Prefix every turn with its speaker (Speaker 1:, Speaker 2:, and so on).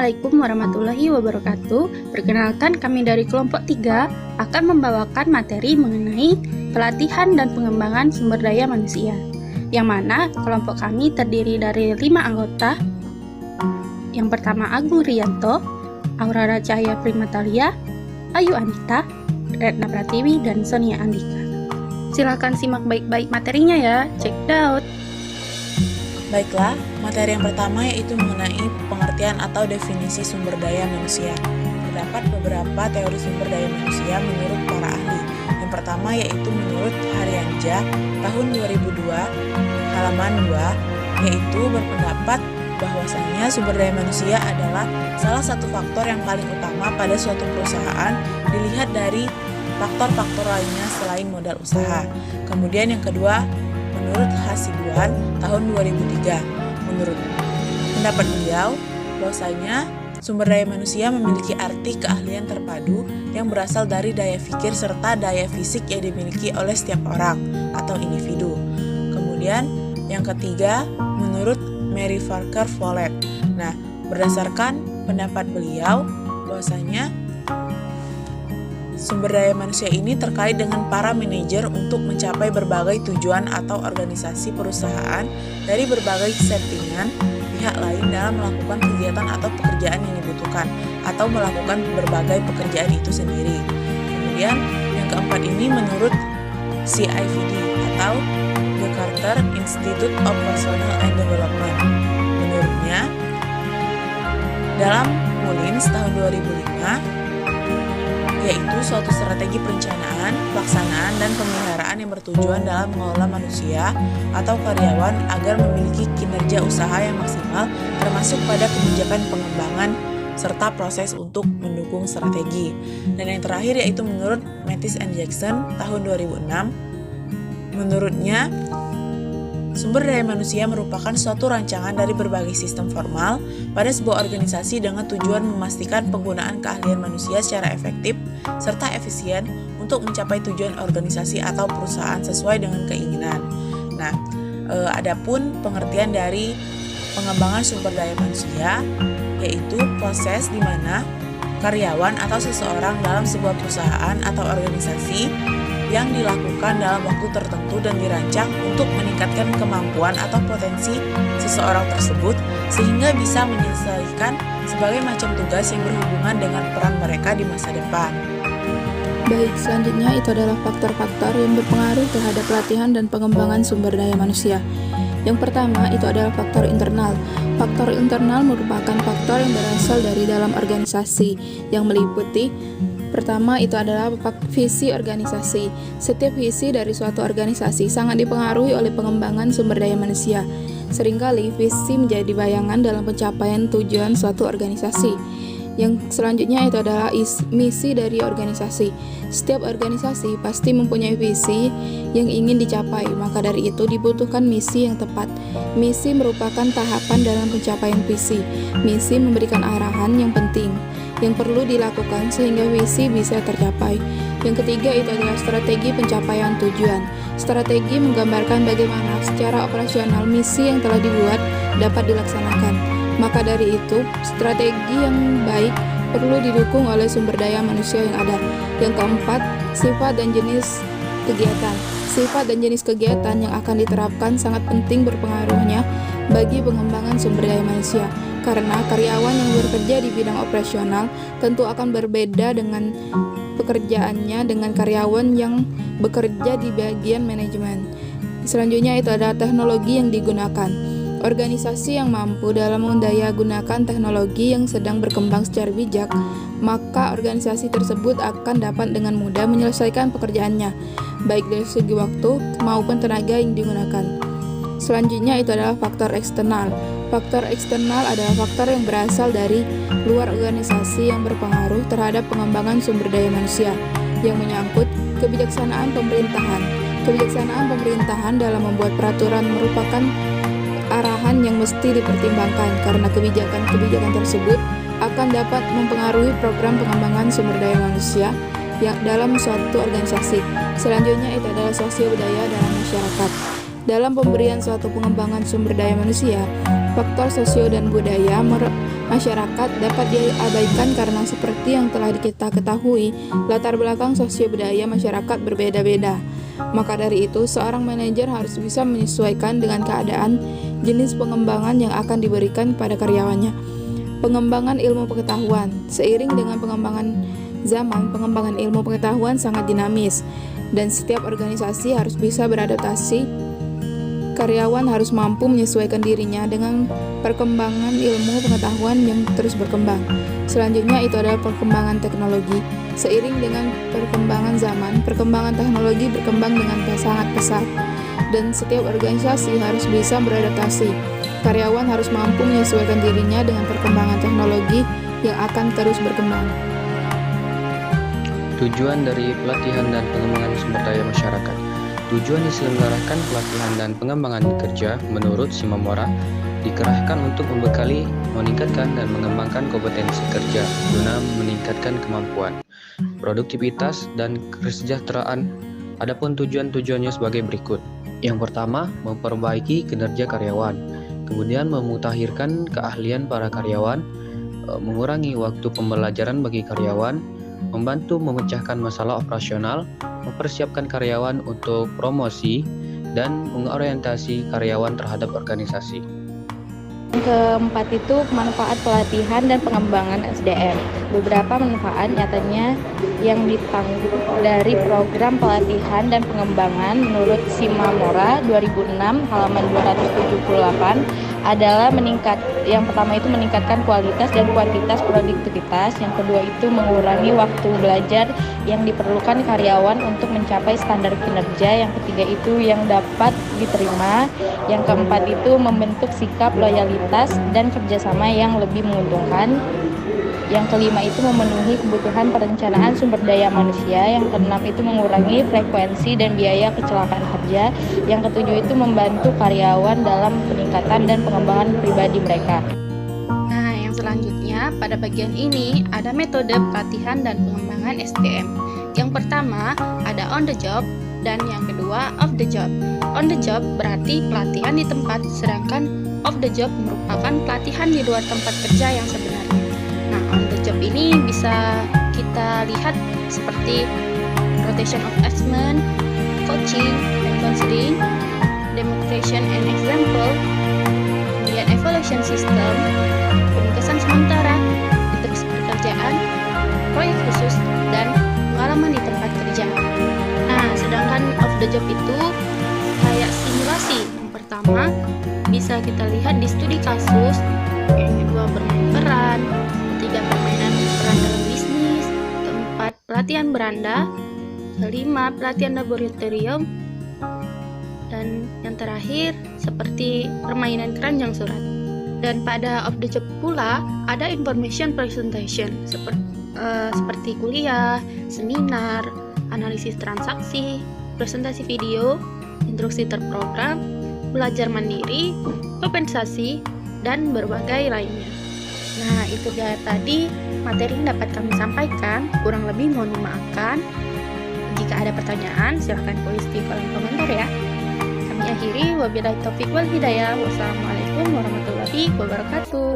Speaker 1: Assalamualaikum warahmatullahi wabarakatuh. Perkenalkan, kami dari kelompok 3 akan membawakan materi mengenai pelatihan dan pengembangan sumber daya manusia, yang mana kelompok kami terdiri dari 5 anggota. Yang pertama Agung Rianto, Aurora Cahaya Primatalia, Ayu Anita, Retna Pratiwi, dan Sonia Andika. Silakan simak baik-baik materinya ya, check it out.
Speaker 2: Baiklah, materi yang pertama yaitu mengenai pengertian atau definisi sumber daya manusia. Terdapat beberapa teori sumber daya manusia menurut para ahli. Yang pertama yaitu menurut Haryanja tahun 2002, halaman 2, yaitu berpendapat bahwasanya sumber daya manusia adalah salah satu faktor yang paling utama pada suatu perusahaan dilihat dari faktor-faktor lainnya selain modal usaha. Kemudian yang kedua, menurut Hasibuan tahun 2003, menurut pendapat beliau bahwasanya sumber daya manusia memiliki arti keahlian terpadu yang berasal dari daya pikir serta daya fisik yang dimiliki oleh setiap orang atau individu. Kemudian yang ketiga, menurut Mary Parker Follett. Nah, berdasarkan pendapat beliau bahwasanya sumber daya manusia ini terkait dengan para manajer untuk mencapai berbagai tujuan atau organisasi perusahaan dari berbagai settingan pihak lain dalam melakukan kegiatan atau pekerjaan yang dibutuhkan atau melakukan berbagai pekerjaan itu sendiri. Kemudian yang keempat ini menurut CIVD atau The Carter Institute of Personnel and Development. Menurutnya, dalam Mullins tahun 2005, yaitu suatu strategi perencanaan, pelaksanaan, dan pemeliharaan yang bertujuan dalam mengelola manusia atau karyawan agar memiliki kinerja usaha yang maksimal, termasuk pada kebijakan pengembangan serta proses untuk mendukung strategi. Dan yang terakhir yaitu menurut Mattis and Jackson tahun 2006, menurutnya sumber daya manusia merupakan suatu rancangan dari berbagai sistem formal pada sebuah organisasi dengan tujuan memastikan penggunaan keahlian manusia secara efektif serta efisien untuk mencapai tujuan organisasi atau perusahaan sesuai dengan keinginan. Nah, adapun pengertian dari pengembangan sumber daya manusia yaitu proses di mana karyawan atau seseorang dalam sebuah perusahaan atau organisasi yang dilakukan dalam waktu tertentu dan dirancang untuk meningkatkan kemampuan atau potensi seseorang tersebut sehingga bisa menyelesaikan berbagai macam tugas yang berhubungan dengan peran mereka di masa depan.
Speaker 3: Baik, selanjutnya itu adalah faktor-faktor yang berpengaruh terhadap pelatihan dan pengembangan sumber daya manusia. Yang pertama itu adalah faktor internal. Faktor internal merupakan faktor yang berasal dari dalam organisasi yang meliputi pertama itu adalah visi organisasi. Setiap visi dari suatu organisasi sangat dipengaruhi oleh pengembangan sumber daya manusia. Seringkali visi menjadi bayangan dalam pencapaian tujuan suatu organisasi. Yang selanjutnya itu adalah misi dari organisasi. Setiap organisasi pasti mempunyai visi yang ingin dicapai, maka dari itu dibutuhkan misi yang tepat. Misi merupakan tahapan dalam pencapaian visi. Misi memberikan arahan yang penting yang perlu dilakukan sehingga visi bisa tercapai. Yang ketiga itu adalah strategi pencapaian tujuan. Strategi menggambarkan bagaimana secara operasional misi yang telah dibuat dapat dilaksanakan. Maka dari itu, strategi yang baik perlu didukung oleh sumber daya manusia yang ada. Yang keempat, sifat dan jenis kegiatan. Sifat dan jenis kegiatan yang akan diterapkan sangat penting berpengaruhnya bagi pengembangan sumber daya manusia. Karena karyawan yang bekerja di bidang operasional tentu akan berbeda dengan pekerjaannya dengan karyawan yang bekerja di bagian manajemen. Selanjutnya itu adalah teknologi yang digunakan. Organisasi yang mampu dalam mendayagunakan teknologi yang sedang berkembang secara bijak, maka organisasi tersebut akan dapat dengan mudah menyelesaikan pekerjaannya, baik dari segi waktu maupun tenaga yang digunakan. Selanjutnya itu adalah faktor eksternal. Faktor eksternal adalah faktor yang berasal dari luar organisasi yang berpengaruh terhadap pengembangan sumber daya manusia yang menyangkut kebijaksanaan pemerintahan. Kebijaksanaan pemerintahan dalam membuat peraturan merupakan arahan yang mesti dipertimbangkan karena kebijakan-kebijakan tersebut akan dapat mempengaruhi program pengembangan sumber daya manusia yang dalam suatu organisasi. Selanjutnya itu adalah sosial budaya dalam masyarakat. Dalam pemberian suatu pengembangan sumber daya manusia, faktor sosio dan budaya masyarakat dapat diabaikan karena seperti yang telah kita ketahui, latar belakang sosio-budaya masyarakat berbeda-beda. Maka dari itu, seorang manajer harus bisa menyesuaikan dengan keadaan jenis pengembangan yang akan diberikan kepada karyawannya. Pengembangan ilmu pengetahuan. Seiring dengan pengembangan zaman, pengembangan ilmu pengetahuan sangat dinamis, dan setiap organisasi harus bisa beradaptasi. Karyawan harus mampu menyesuaikan dirinya dengan perkembangan ilmu pengetahuan yang terus berkembang. Selanjutnya itu adalah perkembangan teknologi. Seiring dengan perkembangan zaman, perkembangan teknologi berkembang dengan sangat pesat, dan setiap organisasi harus bisa beradaptasi. Karyawan harus mampu menyesuaikan dirinya dengan perkembangan teknologi yang akan terus berkembang.
Speaker 4: Tujuan dari pelatihan dan pengembangan sumber daya masyarakat. Tujuan diselenggarakan pelatihan dan pengembangan kerja menurut Simamora dikerahkan untuk membekali, meningkatkan dan mengembangkan kompetensi kerja guna meningkatkan kemampuan, produktivitas dan kesejahteraan. Adapun tujuan-tujuannya sebagai berikut. Yang pertama, memperbaiki kinerja karyawan, kemudian memutakhirkan keahlian para karyawan, mengurangi waktu pembelajaran bagi karyawan, membantu memecahkan masalah operasional, mempersiapkan karyawan untuk promosi, dan mengorientasi karyawan terhadap organisasi.
Speaker 1: Yang keempat itu manfaat pelatihan dan pengembangan SDM. Beberapa manfaat nyatanya yang ditanggung dari program pelatihan dan pengembangan menurut Simamora 2006 halaman 278 adalah yang pertama itu meningkatkan kualitas dan kuantitas produktivitas, yang kedua itu mengurangi waktu belajar yang diperlukan karyawan untuk mencapai standar kinerja, yang ketiga itu yang dapat diterima, yang keempat itu membentuk sikap loyalitas dan kerjasama yang lebih menguntungkan, yang kelima itu memenuhi kebutuhan perencanaan sumber daya manusia, yang keenam itu mengurangi frekuensi dan biaya kecelakaan kerja, yang ketujuh itu membantu karyawan dalam peningkatan dan pengembangan pribadi mereka.
Speaker 5: Nah, yang selanjutnya pada bagian ini ada metode pelatihan dan pengembangan SDM. Yang pertama ada on the job dan yang kedua off the job. On the job berarti pelatihan di tempat, sedangkan off the job merupakan pelatihan di luar tempat kerja yang sebenarnya. Nah, on the job ini bisa kita lihat seperti rotation of assessment, coaching and counseling, demonstration and example, kemudian evaluation system, penugasan sementara, instruksi pekerjaan, proyek khusus, dan pengalaman di tempat kerja. Nah, sedangkan off the job itu kayak simulasi. Yang pertama bisa kita lihat di studi kasus, yang kedua bermain peran, ketiga permainan peran dalam bisnis, keempat pelatihan beranda, kelima pelatihan laboratorium, dan yang terakhir seperti permainan keranjang surat. Dan pada off the job pula ada information presentation seperti kuliah, seminar, analisis transaksi, presentasi video, instruksi terprogram, belajar mandiri, kompensasi, dan berbagai lainnya. Nah, itu dia tadi materi yang dapat kami sampaikan. Kurang lebih mohon dimaafkan. Jika ada pertanyaan, silahkan tulis di kolom komentar ya. Kami akhiri, wabillahi taufiq wal hidayah. Wassalamualaikum warahmatullahi wabarakatuh.